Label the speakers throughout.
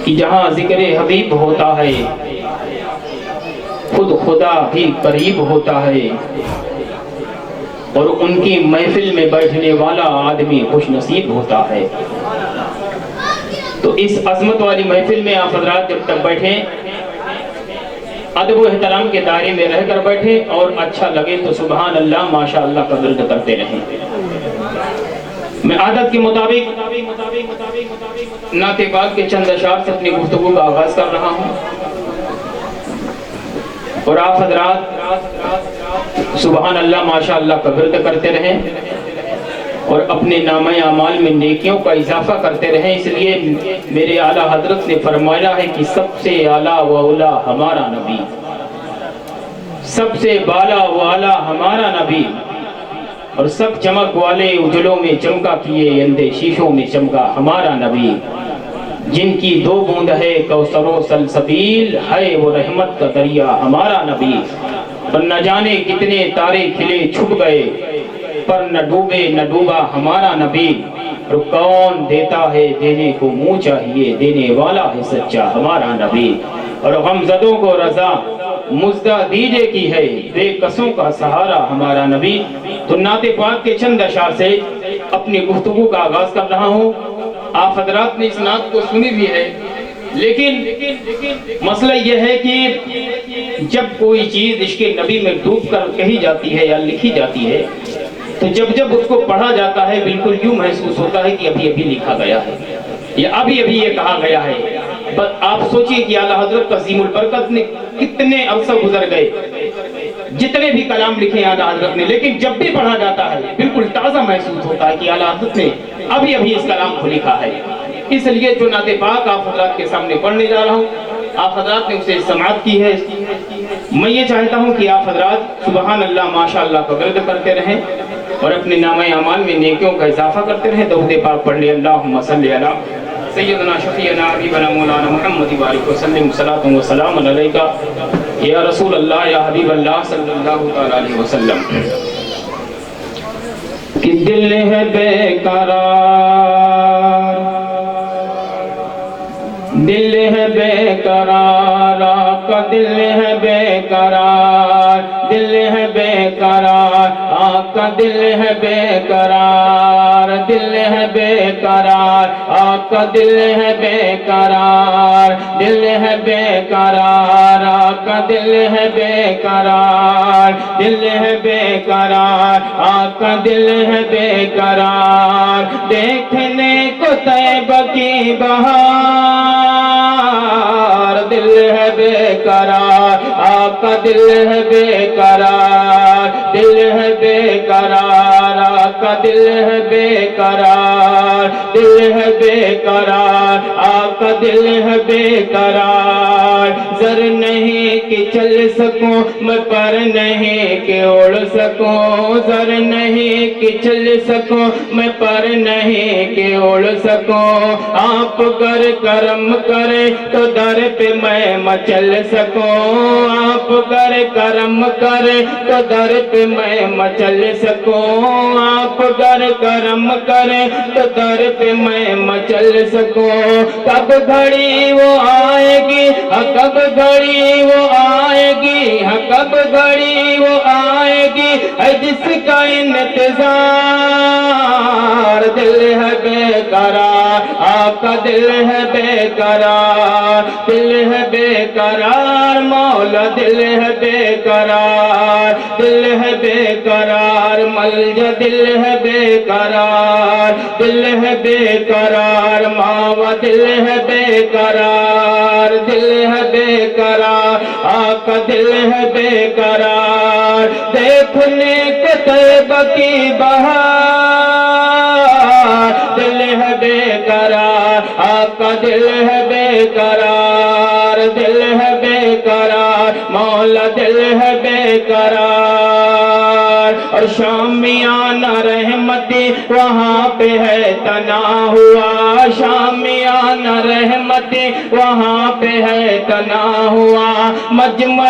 Speaker 1: کہ جہاں ذکر حبیب ہوتا ہے خود خدا بھی قریب ہوتا ہے، اور ان کی محفل میں بیٹھنے والا آدمی خوش نصیب ہوتا ہے۔ تو اس عظمت والی محفل میں آپ حضرات جب تک بیٹھیں، ادب و احترام کے دائرے میں رہ کر بیٹھیں، اور اچھا لگے تو سبحان اللہ ماشاء اللہ کا ورد کرتے رہیں۔ میں عادت کے مطابق نعت پاک کے چند اشعار سے اپنی گفتگو کا آغاز کر رہا ہوں، اور آپ حضرات سبحان اللہ ماشاء اللہ کا ورد کرتے رہیں، اور اپنے نامہ اعمال میں نیکیوں کا اضافہ کرتے رہیں۔ اس لیے میرے اعلیٰ حضرت نے فرمایا ہے کہ سب سے اعلیٰ و اولیٰ ہمارا نبی، سب سے بالا و اعلیٰ ہمارا نبی، اور سب چمک والے اجلوں میں چمکا کیے اندھے شیشوں میں چمکا ہمارا نبی، جن کی دو بوند ہے کوثر و سلسبیل، ہے وہ رحمت کا دریا ہمارا نبی۔ پر نہ جانے کتنے تارے کھلے چھپ گئے، پر نہ ڈوبے نہ ڈوبا ہمارا نبی، اور کون دیتا ہے دینے کو منہ چاہیے، دینے والا ہے سچا ہمارا نبی، اور غمزدوں کو رضا مزدہ دیجے کی ہے، بے قصوں کا سہارا ہمارا نبی۔ تو نعت پاک کے چند اشعار سے اپنی گفتگو کا آغاز کر رہا ہوں۔ آپ حضرات نے اس نعت کو سنی بھی ہے، لیکن مسئلہ یہ ہے کہ جب کوئی چیز عشق نبی میں ڈوب کر کہی جاتی ہے یا لکھی جاتی ہے، تو جب اس کو پڑھا جاتا ہے بالکل یوں محسوس ہوتا ہے کہ ابھی ابھی لکھا گیا ہے، یا ابھی ابھی یہ کہا گیا ہے۔ بس آپ سوچئے کہ اعلیٰ حضرت عظیم البرکت نے کتنے عرصہ گزر گئے، جتنے بھی کلام لکھے اعلیٰ حضرت نے، لیکن جب بھی پڑھا جاتا ہے بالکل تازہ محسوس ہوتا ہے کہ اعلیٰ حضرت نے ابھی ابھی اس کلام کو لکھا ہے۔ اس لیے جو نعت پاک آپ حضرات کے سامنے پڑھنے جا رہا ہوں، آپ حضرات نے اسے سماعت کی ہے۔ میں یہ چاہتا ہوں کہ آپ حضرات سبحان اللہ ماشاء اللہ کا ورد کرتے رہیں، اور اپنے نامہ اعمال میں نیکیوں کا اضافہ کرتے رہیں۔ درود پاک پڑھ لیں، اللہم صلی علی سیدنا شفیعنا حبیبنا مولانا محمد وآلہ وسلم، صلاۃ و سلام علیکہ یا رسول اللہ یا حبیب اللہ صلی اللہ علیہ وسلم۔ کہ دل ہے بے قرار، دل ہے بے قرار، آقا دل ہے بے قرار، دل ہے بے قرار، آقا دل ہے بے قرار، دل ہے بے قرار، آقا دل ہے بے قرار، دل ہے بے قرار، آقا دل ہے بے قرار، دل ہے بے قرار، آقا دل ہے بے قرار، دیکھنے کو طیبہ کی بہار، دل ہے بے قرار، آقا دل ہے بے قرار، دل ہے بے قرار، آقا دل ہے بے قرار، دل ہے بے قرار، آقا دل ہے بے قرار، زر نہیں کہ چل سکوں میں پر نہیں کہ اڑ سکوں، زر نہیں کہ چل سکوں میں پر نہیں کہ اڑ سکوں، آپ گر کرم کرے تو در پہ میں مچل سکوں، آپ گر کرم کرے تو در پہ میں مچل سکوں، آپ گر کرم کرے تو در پہ میں مچل سکوں۔ کب گھڑی وہ آئے گی، کب گھڑی وہ آئے گی، کب گھڑی وہ آئے گی، جس کا انتظار، دل ہے بے قرار، آقا دل ہے بے قرار، دل ہے بے قرار، مولا دل ہے بے قرار، دل ہے بے قرار، ملجا دل ہے بے قرار، دل ہے بے قرار، ماوا دل ہے بے قرار، دل ہے بے قرار، آقا دل ہے بے قرار، دیکھنے کے طیبہ کی بہار، دل ہے بے قرار، آقا دل ہے بے قرار، دل ہے بے قرار، مولا دل ہے بے قرار، اور شامیانہ رحمتی وہاں پہ ہے تنا ہوا، شامیانہ رحمتی وہاں پہ ہے تنا ہوا، مجمع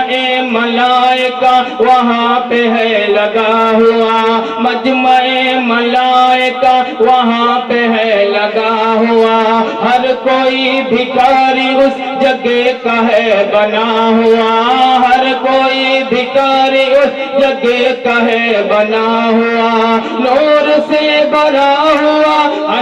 Speaker 1: ملائکہ وہاں پہ ہے لگا ہوا، مجمع ملائکہ وہاں پہ ہے لگا ہوا، ہر کوئی بھکاری اس جگہ کا ہے بنا ہوا، ہر کوئی بھکاری اس جگہ کا ہے بنا ہوا، نور سے بھرا ہوا،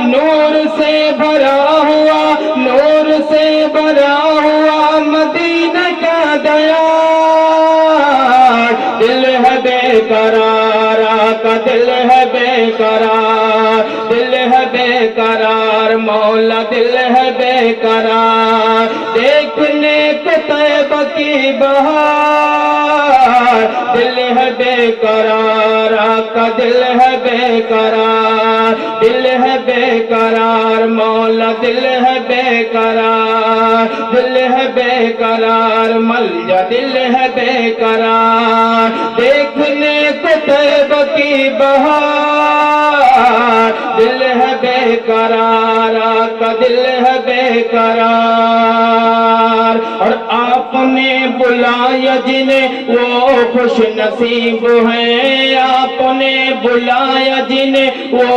Speaker 1: نور سے بھرا ہوا، نور سے بھرا ہوا مدینہ کا دیار، دل ہے بے قرار، آقا دل ہے بے قرار، دل ہے بے قرار، مولا دل ہے بے قرار، دیکھنے کو طیبہ کی بہار، دل ہے بے قرار، آقا دل ہے بے قرار، دل ہے بے قرار، مولا دل ہے بے قرار، دل ہے بے قرار، ملجا دل ہے بے قرار، دیکھنے کو طیبہ کی بہار، دل ہے بے قرار، آقا دل ہے بے قرار، اور آپ نے بلایا جنہیں وہ خوش نصیب ہیں، آپ نے بلایا جنہیں وہ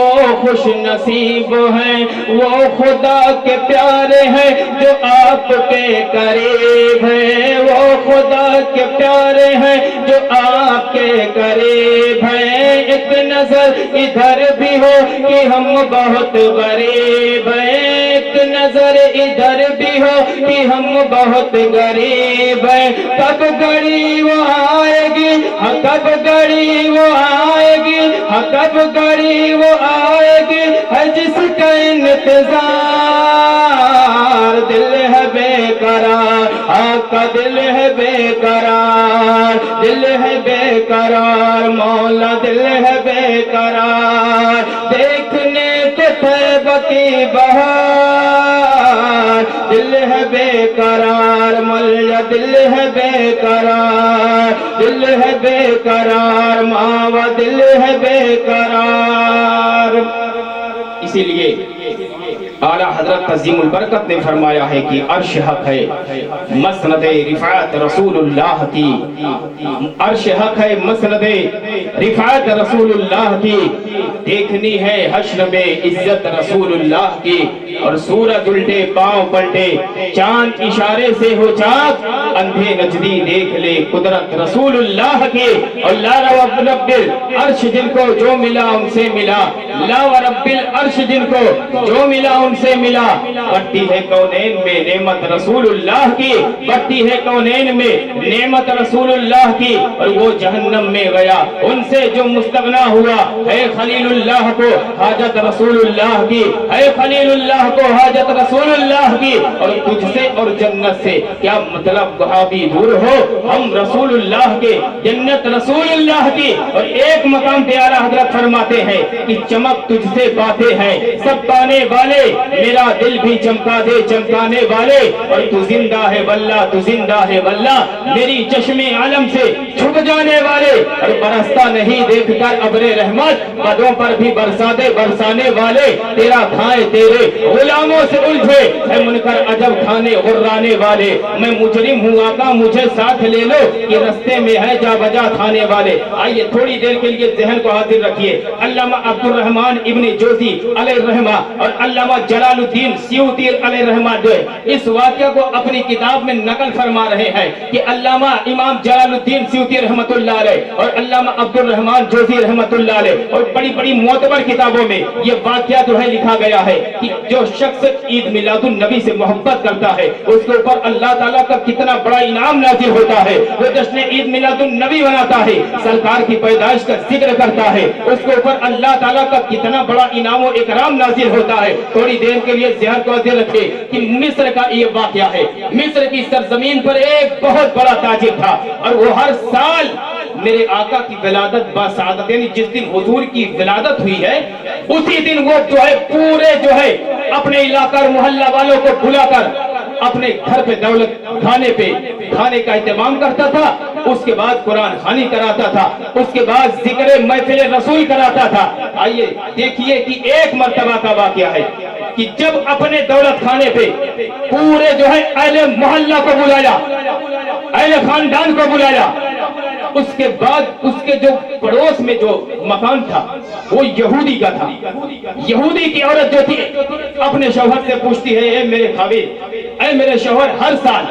Speaker 1: خوش نصیب ہیں، وہ خدا کے پیارے ہیں جو آپ کے قریب ہیں، وہ خدا کے پیارے ہیں جو آپ کے قریب ہیں، ایک نظر ادھر بھی ہو کہ ہم بہت غریب ہیں، ایک نظر ادھر بھی ہو کہ ہم بہت غریب ہیں، کب گھڑی وہ آئے گی، کب گھڑی وہ آئے گی، کب گھڑی وہ آئے گی، ہے جس کا انتظار، دل ہے بے قرار، آقا دل ہے بے قرار، دل ہے بے قرار، مولا دل ہے بے قرار، دیکھنے کو طیبہ کی بہار، دل ہے بے قرار، مولا دل ہے بے قرار، دل ہے بے قرار، ماوا دل ہے بے قرار۔ اسی لیے اعلیٰ حضرت تزیم البرکت نے فرمایا ہے کہ عرش حق ہے مسند رفعت رسول اللہ کی، عرش حق ہے مسند رفعت رسول اللہ کی، دیکھنی ہے حشر میں عزت رسول اللہ کی، اور سورج الٹے پاؤں پلٹے چاند اشارے سے ہو چاک، اندھے نجدی دیکھ لے قدرت رسول اللہ کی، اور لا رب العرش جن کو جو ملا ان سے ملا، لا رب العرش جن کو جو ملا ان سے ملا، بڑھتی ہے کونین میں نعمت رسول اللہ کی، بڑھتی ہے کونین میں نعمت رسول اللہ کی، اور وہ جہنم میں گیا ان سے جو مستغنا ہوا، ہے خلیل اللہ کو حاجت رسول اللہ کی، ہے خلیل اللہ کو حاجت رسول اللہ کی، اور تجھ سے اور جنت سے کیا مطلب وہابی دور ہو، ہم رسول اللہ کے جنت رسول اللہ کی، اور ایک مقام پہ اعلیٰ حضرت فرماتے ہیں کہ چمک تجھ سے باتیں ہیں سب پانے والے، میرا دل بھی چمکا دے چمکانے والے، اور تو زندہ ہے واللہ تو زندہ ہے واللہ، میری چشم عالم سے چھپ جانے والے، اور برستا نہیں دیکھ کر ابر رحمت، بدوں پر بھی برسا دے برسانے والے، تیرا کھائے تیرے غلاموں سے الجھے، ہے منکر عجب کھانے غرانے والے، میں مجرم ہوں آقا مجھے ساتھ لے لو، یہ رستے میں ہے جا بجا کھانے والے۔ آئیے تھوڑی دیر کے لیے ذہن کو حاضر رکھیے، علامہ عبد الرحمن ابن جوزی علیہ الرحمہ اور علامہ جلال الدین سیوطی علیہ الرحمہ جو ہے اس واقعہ کو اپنی کتاب میں نقل فرما رہے ہیں کہ علامہ امام جلال الدین سیوطی رحمۃ اللہ علیہ اور علامہ عبد الرحمن جوزی رحمۃ اللہ علیہ اور بڑی بڑی معتبر کتابوں میں یہ واقعہ جو ہے لکھا گیا ہے کہ جو شخص عید میلاد النبی سے محبت کرتا ہے اس کے اوپر اللہ تعالیٰ کا کتنا بڑا انعام نازل ہوتا ہے، وہ جشن عید میلاد النبی مناتا ہے، سرکار کی پیدائش کا ذکر کرتا ہے، اس کے اوپر اللہ تعالیٰ کا کتنا بڑا انعام و اکرام نازل ہوتا ہے۔ تھوڑی دیر کے لیے ذہن کو حاضر رکھے کہ مصر کا یہ واقعہ ہے، مصر کی سرزمین پر ایک بہت بڑا تاجر تھا اور وہ ہر سال میرے آقا کی ولادت باسعادت یعنی جس دن حضور کی ولادت ہوئی ہے اسی دن وہ جو ہے پورے جو ہے اپنے علاقہ اور محلہ والوں کو بلا کر اپنے گھر پہ دولت کھانے کا اہتمام کرتا تھا، اس کے بعد قرآن خوانی کراتا تھا، اس کے بعد ذکر محفل رسول کراتا تھا۔ آئیے دیکھیے کہ ایک مرتبہ کا واقعہ ہے کہ جب اپنے دولت خانے پہ پورے جو ہے اہل محلہ کو بلایا، اہل خاندان کو بلایا، اس کے بعد اس کے جو پڑوس میں جو مکان تھا وہ یہودی کا تھا۔ یہودی کی عورت جو تھی اپنے شوہر سے پوچھتی ہے، اے میرے خاوند، اے میرے شوہر، ہر سال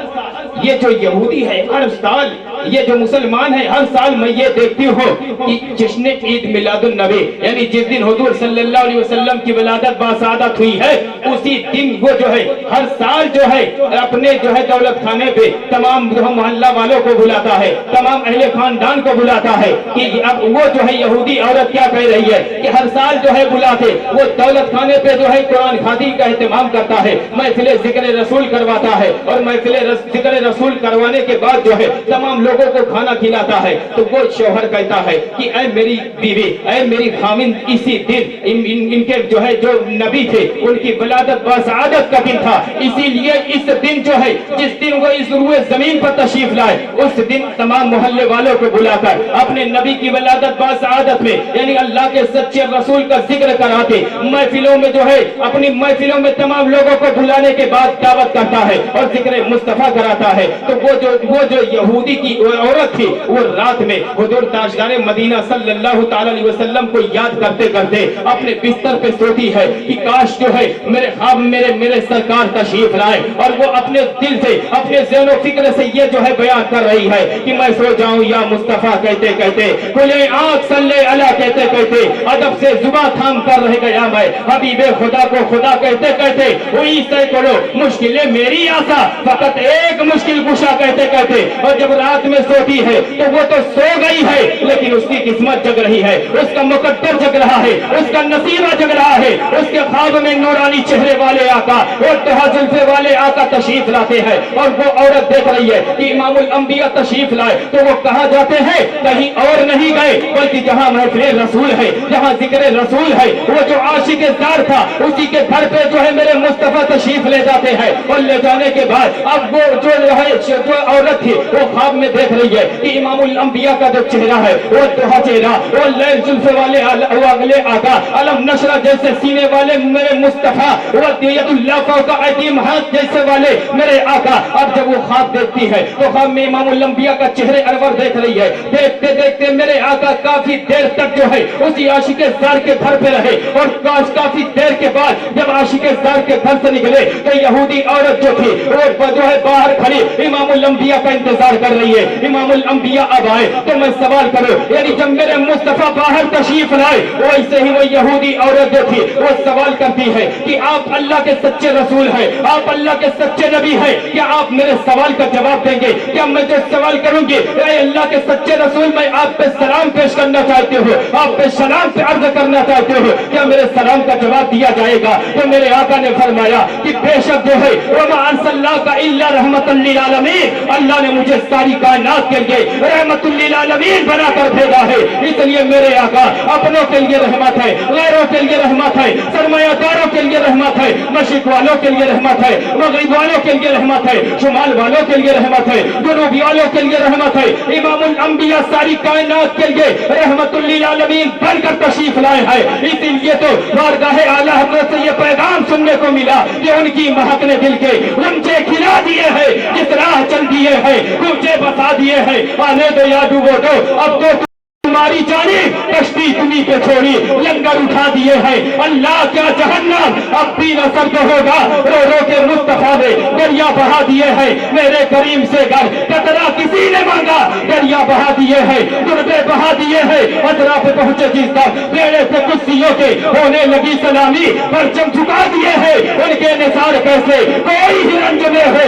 Speaker 1: یہ جو یہودی ہے، ہر سال یہ جو مسلمان ہے، ہر سال میں یہ دیکھتی ہوں کہ جشن عید میلاد النبی، یعنی جس دن حضور صلی اللہ علیہ وسلم کی ولادت باسعادت ہوئی ہے، اسی دن وہ جو ہے ہر سال جو ہے اپنے جو ہے دولت خانے پہ تمام محلہ والوں کو بلاتا ہے، تمام اہل خاندان کو بلاتا ہے کہ اب وہ جو ہے یہودی عورت کیا کہہ رہی ہے کہ ہر سال جو ہے بلاتے، وہ دولت خانے پہ جو ہے قرآن خوانی کا اہتمام کرتا ہے، محفل ذکر رسول کرواتا ہے، اور محفل ذکر رسول کروانے کے بعد جو ہے تمام لوگوں کو کھانا کھلاتا ہے۔ تو وہ شوہر کہتا ہے کہ اے میری بیوی، اے میری خامند، اسی دن ان کے جو ہے جو نبی تھے ان کی ولادت باسعادت کا دن تھا، اسی لیے اس دن جو ہے جس دن وہ اس روئے زمین پر تشریف لائے، اس دن تمام محلے والوں کو بلا کر اپنے نبی کی ولادت باسعادت میں یعنی اللہ کے سچے رسول کا ذکر کراتے، محفلوں میں جو ہے اپنی محفلوں میں تمام لوگوں کو بلانے کے بعد دعوت کرتا ہے اور ذکر مصطفیٰ کراتا ہے۔ تو وہ جو یہودی کی عورت تھی وہ رات میں حضور تاجدار مدینہ صلی اللہ تعالی علیہ وسلم کو یاد کرتے کرتے اپنے بستر پہ سوتی ہے کہ کاش جو ہے میرے خواب میرے سرکار تشریف لائے، اور وہ اپنے دل سے اپنے ذہن و فکر سے یہ جو ہے بیان کر رہی ہے کہ میں سو جاؤں یا مصطفیٰ کہتے کہتے، کھلے آنکھ صلی اللہ کہتے کہتے، ادب سے زباں تھام کر رہ گیا میں، حبیب خدا کو خدا کہتے کہتے، ہوئی سینکڑوں مشکلیں میری آسا، فقط ایک مشکل کشا کہتے کہتے۔ اور جب رات میں سوتی ہے تو وہ تو سو گئی ہے لیکن اس کی قسمت جگ رہی ہے، اس کا مقدر جگ رہا ہے، اس کا نصیبہ جگ رہا ہے، اس کے خواب میں نورانی چہرے والے آقا اور دہا زلفے والے آقا تشریف لاتے ہیں، اور وہ عورت دیکھ رہی ہے کہ امام الانبیاء تشریف لائے تو وہ کہاں جاتے ہیں؟ کہیں اور نہیں گئے بلکہ جہاں محفل رسول ہے، جہاں ذکر رسول ہے، وہ جو عاشق زار تھا اسی کے گھر پہ جو ہے میرے مصطفیٰ تشریف لے جاتے ہیں، اور لے جانے کے بعد اب وہ جو عورت تھی وہ خواب میں دیکھ رہی ہے کہ امام الانبیاء کا جو چہرہ ہے وہ دہا چہرہ، وہ لیل زلفے والے اگلے آقا، علم نشرہ جیسے سینے والے میرے مصطفیٰ، وہ ید اللہ فوق ایدیہم ہاتھ جیسے والے میرے آقا۔ اب جب وہ خواب دیکھتی ہے تو خواب میں امام الانبیاء کا چہرے انور دیکھ رہی ہے، دیکھتے دیکھتے میرے آقا کافی دیر تک جو ہے اسی عاشق زار کے گھر پہ رہے، اور کافی دیر کے بعد جب عاشق زار کے گھر سے نکلے تو یہودی عورت جو تھی وہ جو ہے باہر کھڑی امام الانبیاء کا انتظار کر رہی ہے۔ امام الانبیاء اب آئے تو میں سوال کروں، یعنی جب میرے مصطفیٰ باہر تشریف لائے ویسے ہی وہ یہودی عورت جو تھی وہ سوال کرتی ہے کہ آپ اللہ کے سچے رسول ہیں، آپ اللہ کے سچے نبی ہیں، کیا آپ میرے سوال کا جواب دیں گے؟ کیا میں جو سوال کروں گی، اے اللہ کے سچے رسول، میں آپ پہ سلام پیش کرنا چاہتی ہوں، آپ پہ سلام سے عرض کرنا چاہتی ہوں، کیا میرے سلام کا جواب دیا جائے گا؟ تو میرے آقا نے فرمایا کہ بے شک جو ہے وما ارسلناک الا رحمۃ للعالمین، اللہ نے مجھے ساری کائنات کے لیے رحمت للعالمین بنا کر بھیجا ہے، اس لیے میرے آقا اپنوں کے لیے رحمت ہے، غیروں کے لیے رحمت ہے، سرمایہ داروں کے لیے رحمت ہے، مشرق والوں کے لیے رحمت ہے، مغرب والوں کے لیے رحمت ہے، شمال والوں کے لیے رحمت ہے، جنوب والوں کے لیے رحمت ہے۔ امام الانبیاء ساری کائنات کے لیے رحمت للعالمین بن کر تشریف لائے ہیں، اسی لیے تو بارگاہ اعلیٰ حضرت سے یہ پیغام سننے کو ملا کہ ان کی مہک نے دل کے غنچے کھلا دیے ہیں، جس راہ چل دیے ہیں کوچے بتا دیے ہیں، آنے دو یا ڈوبو دو اب تو تمہاری جانی، کشتی تمہیں پہ چھوڑی لنگر اٹھا دیے ہیں، اللہ کیا جہنم اب بھی نہ سرد ہوگا، رو رو کے مصطفیٰ نے دریا بہا دیے ہیں، میرے کریم سے گر قطرہ کسی نے مانگا، دریا بہا دیے ہیں، دربے بہا دیے ہیں، حضرہ پہ پہنچے جس تک بیڑے سے کسیوں کے ہونے لگی سلامی، پرچم جھکا دیے ہیں، ان کے نثار کیسے کوئی ہی رنج میں ہو،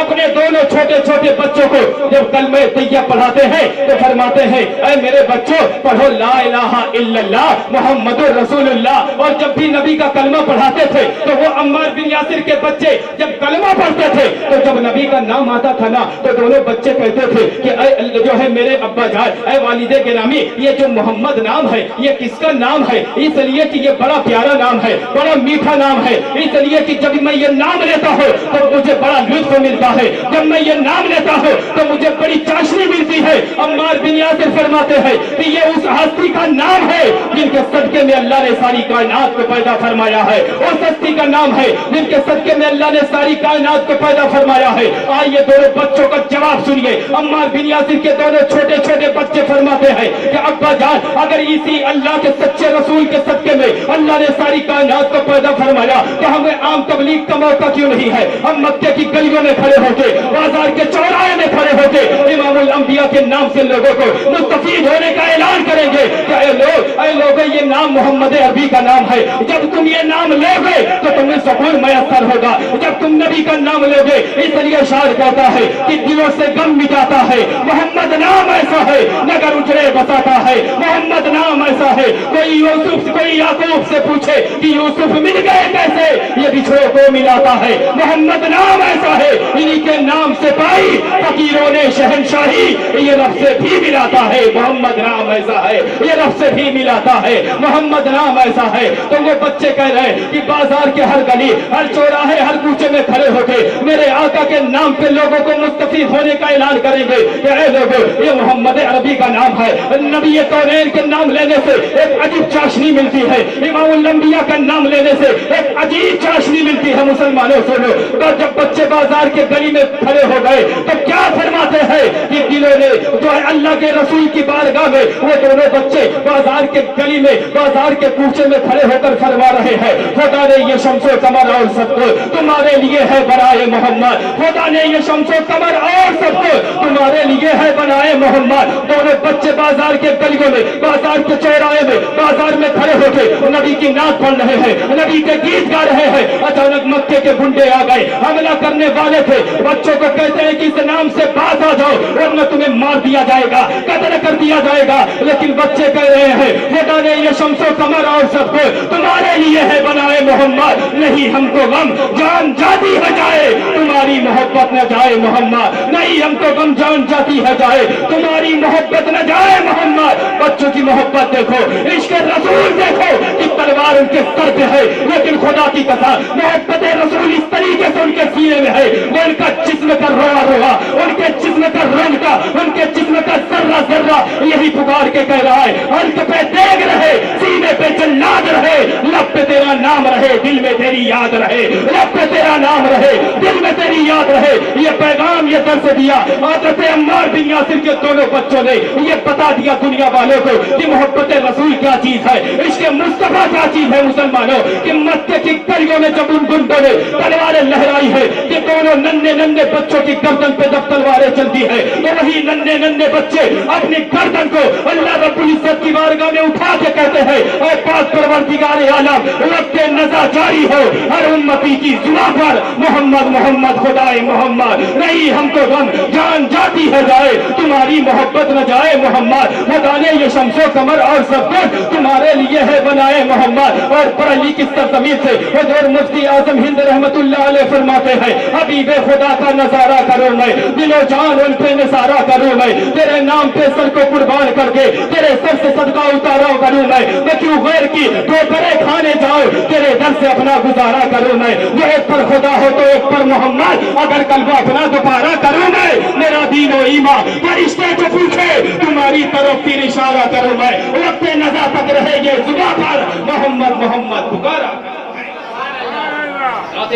Speaker 1: اپنے دونوں چھوٹے چھوٹے بچوں کو جب کلمہ طیبہ پڑھاتے ہیں تو فرماتے ہیں اے میرے بچوں پڑھو لا الہ الا اللہ محمد رسول اللہ. اور جب بھی نبی کا کلمہ پڑھاتے تھے تو وہ عمار بن یاسر کے بچے جب کلمہ پڑھتے تھے تو جب نبی کا نام آتا تھا نا تو دونوں بچے کہتے تھے کہ اے جو ہے میرے ابا جان اے والد گرامی یہ جو محمد نام ہے یہ کس کا نام ہے؟ اس لیے کہ یہ بڑا پیارا نام ہے, بڑا میٹھا نام ہے. اس لیے کہ جب میں یہ نام لیتا ہوں تو مجھے بڑا لطف ملتا ہے, جب میں یہ نام لیتا ہوں تو مجھے بڑی چاشنی ملتی ہے. عمار بن یاسر فرماتے ہیں کہ یہ اس ہستی کا نام ہے جن کے صدقے میں اللہ نے ساری کائنات کو پیدا فرمایا ہے. اس ہستی کا نام ہے جن کے صدقے میں اللہ نے ساری کائنات کو پیدا فرمایا ہے. آئیے دونوں بچوں کا جواب سنیے. عمار بن یاسر کے دونوں چھوٹے چھوٹے بچے فرماتے ہیں کہ ابا جان اگر اسی اللہ کے سچے رسول کے صدقے میں اللہ نے ساری کائنات کو پیدا فرمایا تو ہمیں عام تبلیغ کا موقع کیوں نہیں ہے؟ ہم مکے کی گلیوں میں کھڑے ہو کے, بازار کے چوراہے میں کھڑے ہو کے امام الانبیاء کے نام سے لوگوں کو مستفید ہونے کا اعلان کریں گے کہ اے لوگ یہ نام محمد عربی کا نام ہے. جب تم یہ نام لو گے تو تمہیں سکون میسر ہوگا. جب تم نبی کا نام لو گے اس لیے شاعر کہتا ہے کہ دلوں سے غم مٹاتا ہے محمد نام ایسا ہے نگر اجڑے بساتا ہے. محمد نام ایسا ہے کوئی یوسف کوئی یعقوب سے پوچھے کہ یوسف مل گئے کیسے, یہ بچھڑوں کو ملاتا ہے. محمد نام ایسا ہے انہی کے نام سے پائی فقیروں نے شہنشاہی, یہ رب سے بھی ملاتا ہے. محمد نام ایسا ہے یہ رب سے بھی ملاتا ہے. محمد نام ایسا ہے. تو وہ بچے کہہ رہے ہیں کہ بازار کے ہر گلی ہر چوراہے ہر کوچے میں کھڑے ہو کے میرے آقا کے نام پہ لوگوں کو مستفید ہونے کا اعلان کریں گے کہ اے لوگوں یہ محمد عربی کا نام ہے. نبی کونین کے نام لینے سے ایک عجیب چاشنی ملتی ہے. امام الانبیاء کا نام لینے سے ایک عجیب چاشنی ملتی ہے. مسلمانوں سنو, تو جب بچے بازار کے گلی میں کھڑے ہو گئے تو کیا فرماتے ہیں کہ دلوں نے جو ہے اللہ کے رسول کی بارگاہ میں وہ دونوں بچے بازار کے گلی میں بازار کے کوچے میں کھڑے ہو کر فرما رہے ہیں خدا نے یہ شمس و قمر اور سب کو تمہارے لیے ہے بنائے محمد. خدا نے یہ شمس و قمر اور سب کو تمہارے لیے ہے بنائے محمد. دونوں بچے بازار کے گلیوں میں بازار کے چوراہے میں بازار میں کھڑے ہو کے نبی کی نعت پڑھ رہے ہیں, نبی کے گیت گا رہے ہیں. اچانک مکے کے گنڈے آ گئے, حملہ کرنے والے تھے. بچوں کو کہتے ہیں کہ اس نام سے باز آ جاؤ ورنہ تمہیں مار دیا جائے گا, قتل کر دیا جائے گا. لیکن بچے کہہ رہے ہیں خدا نے یہ شمس و قمر اور سب کو تمہارے لیے ہے بنائے محمد. نہیں ہم کو غم جان جاتی ہے جائے تمہاری محبت نہ جائے محمد. نہیں ہم کو غم جان جاتی ہے جائے تمہاری محبت نہ جائے محمد. بچوں کی محبت دیکھو, عشق رسول دیکھو کہ تلوار ان کے سر پہ ہے لیکن خدا کی قسم محبت رسول اس طریقے سے ان کے سینے میں ہے. وہ ان کا جسم کا روا روا, ان کے جسم کا رنگ کا, ان کے جسم کا ذرہ ذرہ یہی پکار کے کہہ رہا ہے ہلک پہ دیگ رہے سینے پہ جلاد رہے, لب پہ تیرا نام رہے دل میں تیری یاد رہے. لب پہ تیرا نام رہے دل میں تیری یاد رہے. یہ پیغام یہ درس دیا حضرت عمار بن یاسر کے دونوں بچوں نے. یہ بتا دیا دنیا والوں کو کہ محبت رسول کیا چیز ہے, عشق مصطفیٰ کیا چیز ہے. مسلمانوں کہ مکے کی گلیوں میں جب ان گنڈوں نے تلواریں لہرائی ہے کہ دونوں ننھے ننھے بچوں کی گردن پہ جب تلواریں چلتی ہے تو وہی ننھے ننھے بچے اپنی گردن کو اللہ رب العزت کی بارگاہ میں اٹھا کے کہتے ہیں اے پاک پروردگار عالم وقت نزا جاری ہو ہر امتی کی زبان پر محمد محمد خدائے محمد. نہیں ہم کو غم جان جاتی ہے جائے تمہاری محبت نہ جائے محمد. خدا نے یہ شمس و قمر اور سب کچھ تمہارے لیے ہے بنائے محمد. اور پرلی کی سرزمین سے حضور مفتی اعظم ہند رحمت اللہ علیہ فرماتے ہیں حبیب خدا کا نظارہ کروں میں, دل و جان ان پہ نثارہ کروں میں, تیرے نام پہ سر کو قربان کر کے تیرے سر سے صدقہ اتارا کروں میں کیوں غیر کی ٹھوکریں کھانے جاؤں تیرے در سے اپنا گزارا کروں میں. جو ایک پر خدا ہو تو ایک پر محمد, اگر کلمہ اپنا دوبارہ کروں میں میرا دین و ایمان فرشتے جو پوچھے تمہاری طرف پھر اشارہ کروں میں. وقت نزا تک رہے گے زبان پر محمد محمد پکارا.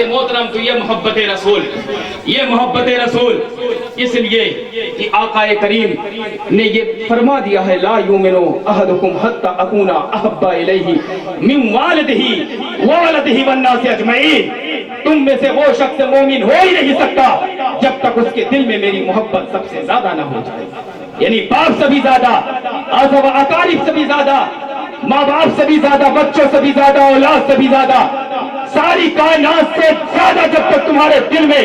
Speaker 1: محترم تو یہ محبت رسول, یہ محبت رسول اس لیے کہ آقا کریم نے یہ فرما دیا ہے لا یؤمنو احدکم حتی اکونا احب الیہ من والدہ وولدہ والناس اجمعین. تم میں سے وہ شخص مومن ہو ہی نہیں سکتا جب تک اس کے دل میں میری محبت سب سے زیادہ نہ ہو جائے. یعنی باپ سے بھی زیادہ, اقارب سے بھی زیادہ, ماں باپ سے بھی زیادہ, بچوں سے بھی زیادہ, اولاد سے بھی زیادہ, ساری کائنات سے زیادہ جب تک تمہارے دل میں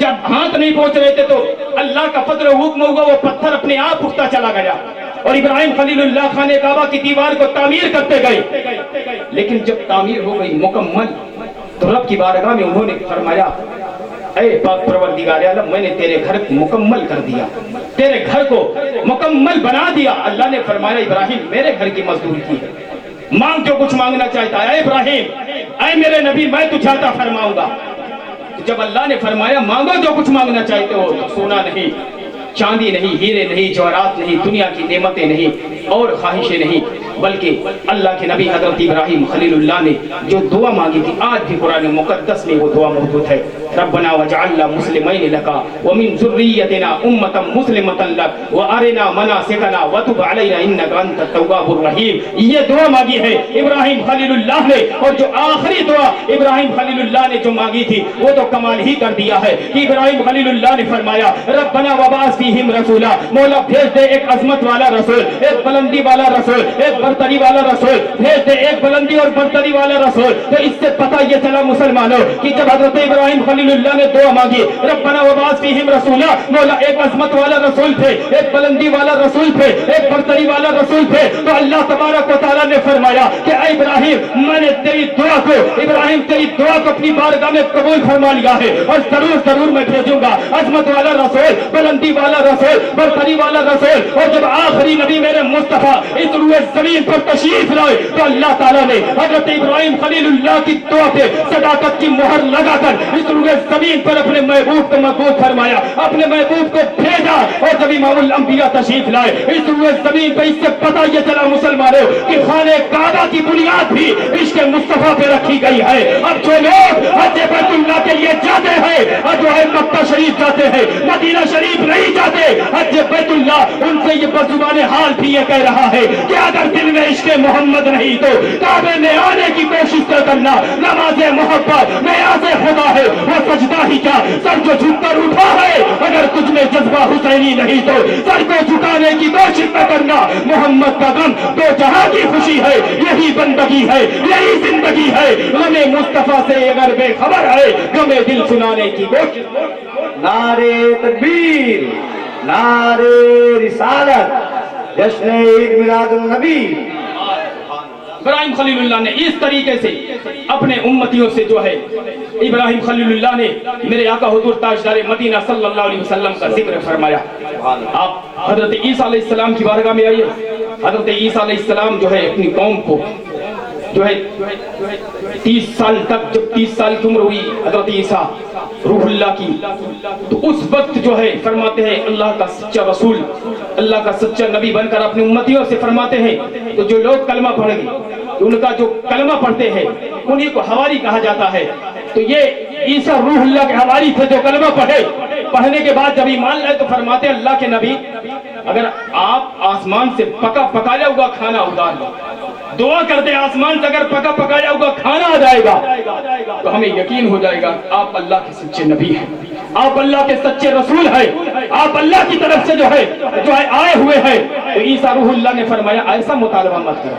Speaker 1: جب ہاتھ نہیں پہنچ رہے تھے تو اللہ کا فضل و حکم ہوا، وہ پتھر اپنے آپ اٹھتا چلا گیا اور ابراہیم خلیل اللہ خانہ کعبہ کی دیوار کو تعمیر کرتے گئے، لیکن جب تعمیر ہو گئی مکمل تو رب کی بارگاہ میں انہوں نے فرمایا اے پاک پروردگار عالم، میں نے تیرے گھر کو مکمل کر دیا، تیرے گھر کو مکمل بنا دیا۔ اللہ نے فرمایا ابراہیم میرے گھر کی مزدوری کی ہے، مانگ جو کچھ مانگنا چاہتا ہے۔ اے ابراہیم، اے میرے نبی، میں تجھے عطا فرماؤں گا۔ جب اللہ نے فرمایا مانگو جو کچھ مانگنا چاہتے ہو، تو سونا نہیں، چاندی نہیں، ہیرے نہیں، جواہرات نہیں، دنیا کی نعمتیں نہیں اور خواہشیں نہیں، بلکہ اللہ کے نبی حضرت ابراہیم خلیل اللہ نے جو دعا مانگی تھی، آج بھی قرآن مقدس میں وہ دعا موجود ہے۔ ربنا وجعلنا مسلمین لک ومن ذریتنا امۃ مسلمۃ لک وارنا مناسکنا وتب علینا انک انت التواب الرحیم۔ یہ دعا مانگی ہے ابراہیم خلیل اللہ نے، اور جو آخری دعا ابراہیم خلیل اللہ نے جو مانگی تھی وہ تو کمال ہی کر دیا ہے کہ ابراہیم خلیل اللہ نے فرمایا ربنا وبعث فیہم رسولا، مولا بھیج دے ایک عظمت والا رسول، ایک بلندی والا رسول، ایک برتری والا رسول، بھیج دے ایک بلندی اور برتری والا رسول۔ تو اس سے پتہ یہ چلا مسلمانوں کہ جب حضرت ابراہیم خلیل اللہ نے دعا مانگی ربنا وبعث فیہم رسولا، مولا ایک عظمت والا رسول تھے، ایک بلندی والا رسول تھے، ایک برتری والا رسول تھے، تو اللہ تبارک و تعالیٰ نے فرمایا کہ اے ابراہیم، میں نے تیری دعا کو، ابراہیم تیری دعا کو اپنی بارگاہ میں قبول فرما لیا ہے، اور ضرور ضرور میں بھیجوں گا عظمت والا رسول، بلندی والا رسول، برتری والا رسول۔ اور جب آخری نبی میرے مصطفیٰ اس روئے زمین پر تشریف لائے تو اللہ تعالیٰ نے حضرت ابراہیم خلیل اللہ کی دعا پہ صداقت کی مہر لگا کر اس روئے زمین پر اپنے محبوب کو مقبول فرمایا، اپنے محبوب کو بھیجا۔ اور جب امام الانبیاء تشریف لائے اس روئے زمین پہ، اس سے پتہ یہ چلا مسلمانوں کہ خانہ کعبہ کی بنیاد بھی عشق مصطفیٰ پہ رکھی گئی ہے۔ اب جو لوگ حج بیت اللہ کے لیے جاتے ہیں، اور جو ہے مکہ شریف جاتے ہیں، مدینہ شریف نہیں جاتے، حج بیت اللہ ان سے یہ بزبان حال بھی یہ کہہ رہا ہے کہ اگر دل میں عشق محمد نہیں تو کعبے میں آنے کی کوشش کر کرنا۔ نماز محبت نیاز خدا ہے، وہ سجدہ ہی کیا سر جو جھک کر اٹھا ہے، اگر تجھ میں جذبہ حسینی نہیں تو سر کو جھکانے کی کوشش نہ کرنا۔ محمد کا غم دو جہاں کی خوشی ہے، یہی بندگی ہے، یہی زندگی ہے۔ غم مصطفیٰ سے اگر بے خبر ہے، غم دل سنانے کی کوشش۔
Speaker 2: نعرے تکبیر، نعرے رسالت، جشن عید میلاد النبی۔
Speaker 1: ابراہیم خلیل اللہ نے اس طریقے سے اپنے امتیوں سے جو ہے، ابراہیم خلیل اللہ نے میرے آقا حضور تاجدار مدینہ صلی اللہ علیہ وسلم کا ذکر فرمایا۔ آپ حضرت عیسیٰ علیہ السلام کی بارگاہ میں آئیے۔ حضرت عیسیٰ علیہ السلام جو ہے اپنی قوم کو جو ہے 30 سال تک، جب 30 سال کی عمر ہوئی حضرت عیسیٰ روح اللہ کی، تو اس وقت جو ہے فرماتے ہیں اللہ کا سچا رسول، اللہ کا سچا نبی بن کر اپنے امتیوں سے فرماتے ہیں، تو جو لوگ کلمہ پڑھیں گے، ان کا جو کلمہ پڑھتے ہیں انہیں کو حواری کہا جاتا ہے۔ تو یہ عیسیٰ روح اللہ کے حواری تھے جو کلمہ پڑھنے کے بعد جب ایمان لائے تو فرماتے ہیں اللہ کے نبی، اگر آپ آسمان سے پکا پکایا ہوا کھانا اتار لو، دعا کرتے آسمان سے اگر پکا پکایا ہوا کھانا آ جائے گا تو ہمیں یقین ہو جائے گا آپ اللہ کے سچے نبی ہیں، آپ اللہ کے سچے رسول ہیں، آپ اللہ کی طرف سے جو ہے آئے ہوئے ہیں۔ تو عیسیٰ روح اللہ نے فرمایا ایسا مطالبہ مت کرو،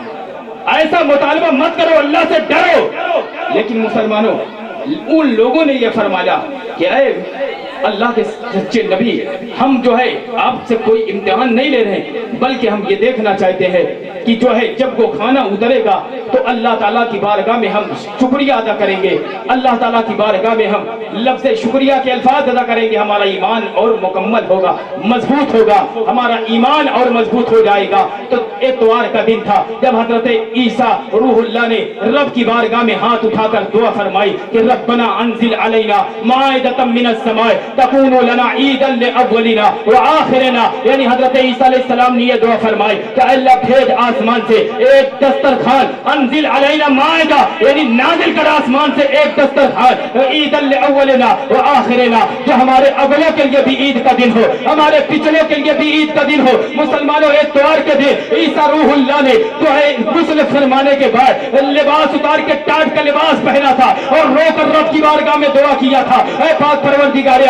Speaker 1: ایسا مطالبہ مت کرو، اللہ سے ڈرو۔ لیکن مسلمانوں، ان لوگوں نے یہ فرمایا کہ اے اللہ کے سچے نبی، ہم جو ہے آپ سے کوئی امتحان نہیں لے رہے، بلکہ ہم یہ دیکھنا چاہتے ہیں کہ جو ہے جب وہ کھانا اترے گا تو اللہ تعالیٰ کی بارگاہ میں ہم شکریہ ادا کریں گے، اللہ تعالیٰ کی بارگاہ میں ہم لفظ شکریہ کے الفاظ ادا کریں گے، ہمارا ایمان اور مکمل ہوگا، مضبوط ہوگا، ہمارا ایمان اور مضبوط ہو جائے گا۔ تو اتوار کا دن تھا جب حضرت عیسیٰ روح اللہ نے رب کی بارگاہ میں ہاتھ اٹھا کر دعا فرمائی کہ ربنا انزل علینا مائدۃ من السماء تکون لنا عیدا لاولنا وآخرنا، یعنی حضرت عیسیٰ علیہ السلام نے یہ دعا فرمائی کہ اللہ بھیج آسمان سے ایک دسترخوان، انزل علینا مائدہ یعنی نازل کر آسمان سے ایک دسترخوان، عیدا لاولنا وآخرنا، جو ہمارے اولوں کے لیے بھی عید کا دن ہو، ہمارے پچھلوں کے لیے بھی عید کا دن ہو۔ مسلمانوں، اتوار کے دن عیسیٰ روح اللہ نے جو ہے غسل فرمانے کے بعد لباس اتار کے ٹاٹ کا لباس پہنا تھا اور رو کر رب کی بارگاہ میں دعا کیا تھا، اے پاک پروردگار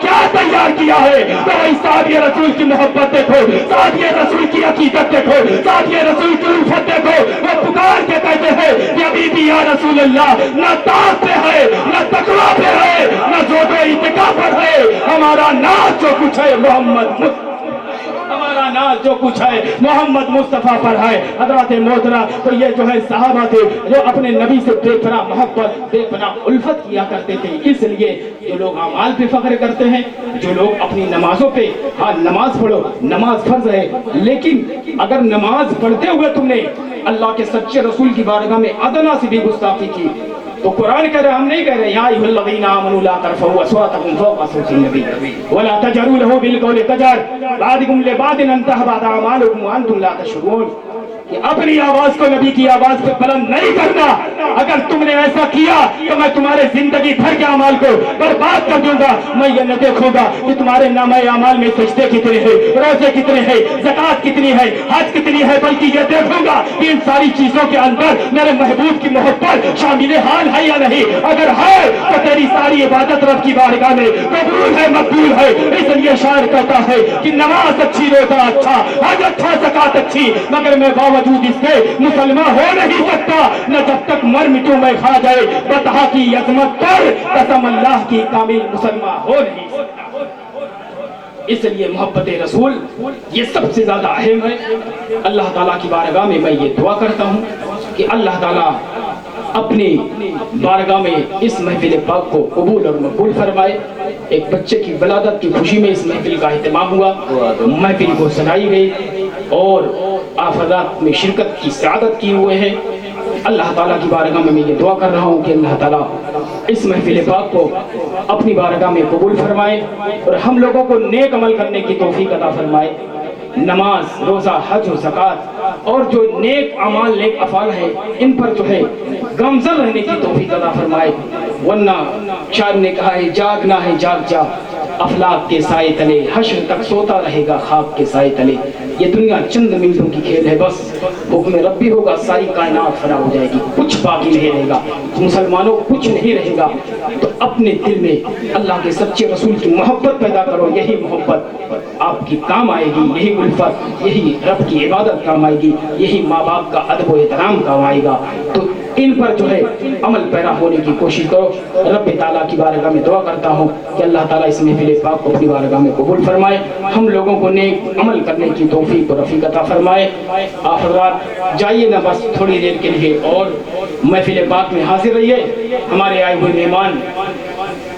Speaker 1: کیا تیار کیا ہے؟ تو وہی صحابی رسول کی محبت دیکھو، صحابی رسول کی عقیدت دیکھو، صحابی رسول کی الفت دیکھو، وہ پکار کے کہتے ہیں کہ ابھی بھی یا رسول اللہ نہ طاعت پہ ہے، نہ تقویٰ پہ ہے، نہ زہد و اتقاء پر ہے، ہمارا ناز جو کچھ ہے ہمارا ناز جو کچھ ہے محمد مصطفیٰ پر ہے۔ حضرات محترم، تو یہ جو ہے صحابہ تھے جو اپنے نبی سے بے پناہ محبت، بے پناہ الفت کیا کرتے تھے۔ اس لیے جو لوگ اعمال پہ فخر کرتے ہیں، جو لوگ اپنی نمازوں پہ، ہاں نماز پڑھو، نماز فرض ہے، لیکن اگر نماز پڑھتے ہوئے تم نے اللہ کے سچے رسول کی بارگاہ میں ادنا سے بھی گستاخی کی، تو قرآن کہہ رہا، ہم نہیں کہہ رہے یا ایھا الذین آمنوا لا ترفعوا اصواتکم فوق صوت النبی ولا تجهروا له بالقول كجهر بعضکم لبعض ان تحبط اعمالکم وانتم لا تشعرون، کہ اپنی آواز کو نبی کی آواز پہ بلند نہیں کرنا۔ اگر تم نے ایسا کیا تو میں تمہارے زندگی بھر کے اعمال کو برباد کر دوں گا۔ میں یہ نہ دیکھوں گا کہ تمہارے نامہ اعمال میں سجدے کتنے ہیں، روزے کتنے ہیں، زکوٰۃ کتنی ہے، حج کتنی ہے، بلکہ یہ دیکھوں گا کہ ان ساری چیزوں کے اندر میرے محبوب کی محبت شامل حال ہے یا نہیں۔ اگر ہے تو تیری ساری عبادت رب کی بارگاہ میں قبول ہے، مقبول ہے۔ اس لیے شاعر کہتا ہے کہ نماز اچھی، روزہ اچھا، حج اچھا، زکوٰۃ اچھی، مگر میں باوجود اس کے مسلمان ہو نہیں سکتا، نہ جب تک مر مٹوں میں کھا جائے بطحا کی عظمت پر قسم اللہ کی کامل مسلمان ہو نہیں سکتا۔ اس لیے محبت رسول یہ سب سے زیادہ اہم ہے۔ اللہ تعالیٰ کی بارگاہ میں میں یہ دعا کرتا ہوں کہ اللہ تعالیٰ اپنی بارگاہ میں اس محفل پاک کو قبول اور مقبول فرمائے۔ ایک بچے کی ولادت کی خوشی میں اس محفل کا اہتمام ہوا، محفل کو سجائی گئی اور آپ حضرات میں شرکت کی سعادت کیے ہوئے ہیں۔ اللہ تعالیٰ کی بارگاہ میں یہ دعا کر رہا ہوں کہ اللہ تعالیٰ اس محفل پاک کو اپنی بارگاہ میں قبول فرمائے اور ہم لوگوں کو نیک عمل کرنے کی توفیق عطا فرمائے۔ نماز، روزہ، حج و زکوٰۃ اور جو نیک اعمال، نیک افعال ہیں، ان پر جو ہے گامزن رہنے کی توفیق عطا فرمائے۔ ورنہ شاعر نے کہا ہے جاگنا ہے جاگ جا افلاک کے سائے تلے، حشر تک سوتا رہے گا خاک کے سائے تلے۔ یہ دنیا چند منٹوں کی کھیل ہے، بس حکم ربی ہوگا ساری کائنات فنا ہو جائے گی، کچھ باقی نہیں رہے گا، مسلمانوں کچھ نہیں رہے گا۔ تو اپنے دل میں اللہ کے سچے رسول کی محبت پیدا کرو، یہی محبت آپ کی کام آئے گی، یہی الفت، یہی رب کی عبادت کام آئے گی، یہی ماں باپ کا ادب و احترام کام آئے گا۔ تو ان پر جو ہے عمل پیرا ہونے کی کوشش کرو۔ رب تعالیٰ کی بارگاہ میں دعا کرتا ہوں کہ اللہ تعالیٰ اس محفل پاک کو اپنی بارگاہ میں قبول فرمائے، ہم لوگوں کو نیک عمل کرنے کی توفیق و رفیق عطا فرمائے۔ آپ حضرات جائیے نا بس تھوڑی دیر کے لیے اور محفل پاک میں حاضر رہیے۔ ہمارے آئے ہوئے مہمان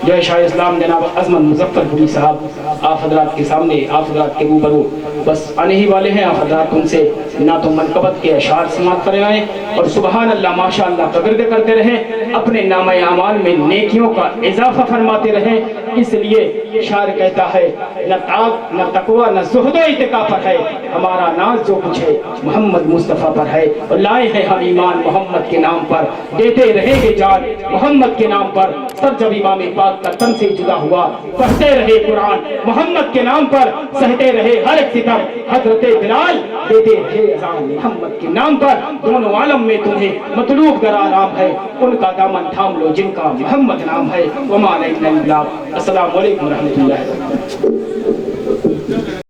Speaker 1: جو ہے شاہ اسلام جناب عظمت مظفر پوری صاحب آپ حضرات کے سامنے، آپ حضرات کے روبرو بس آنے ہی والے ہیں۔ آپ حضرات ان سے نعت و منقبت کے اشعار سماعت فرمائیں اور سبحان اللہ ماشاء اللہ تغرد کرتے رہیں، اپنے نامہ اعمال میں نیکیوں کا اضافہ فرماتے رہیں۔ اس لیے شاعر کہتا ہے نہ طاعت، نہ تقویٰ، نہ زہد و اتقاء پر ہے، ہمارا ناز جو کچھ ہے محمد مصطفیٰ پر ہے، اور لائے ہیں ہم ایمان محمد کے نام پر، دیتے رہیں گے جان محمد کے نام پر۔ سر جب امام پاک کا تن سے جدا ہوا، پڑھتے رہے قرآن محمد کے نام پر، سہتے رہے ہر ایک ستم حضرت بلال، دیتے رہے اذان محمد کے نام پر۔ دونوں عالم میں تمہیں مطلوب گر آرام ہے، ان کا دامن تھام لو جن کا محمد نام ہے۔ وما علینا البلاغ۔ السلام علیکم ورحمۃ اللہ۔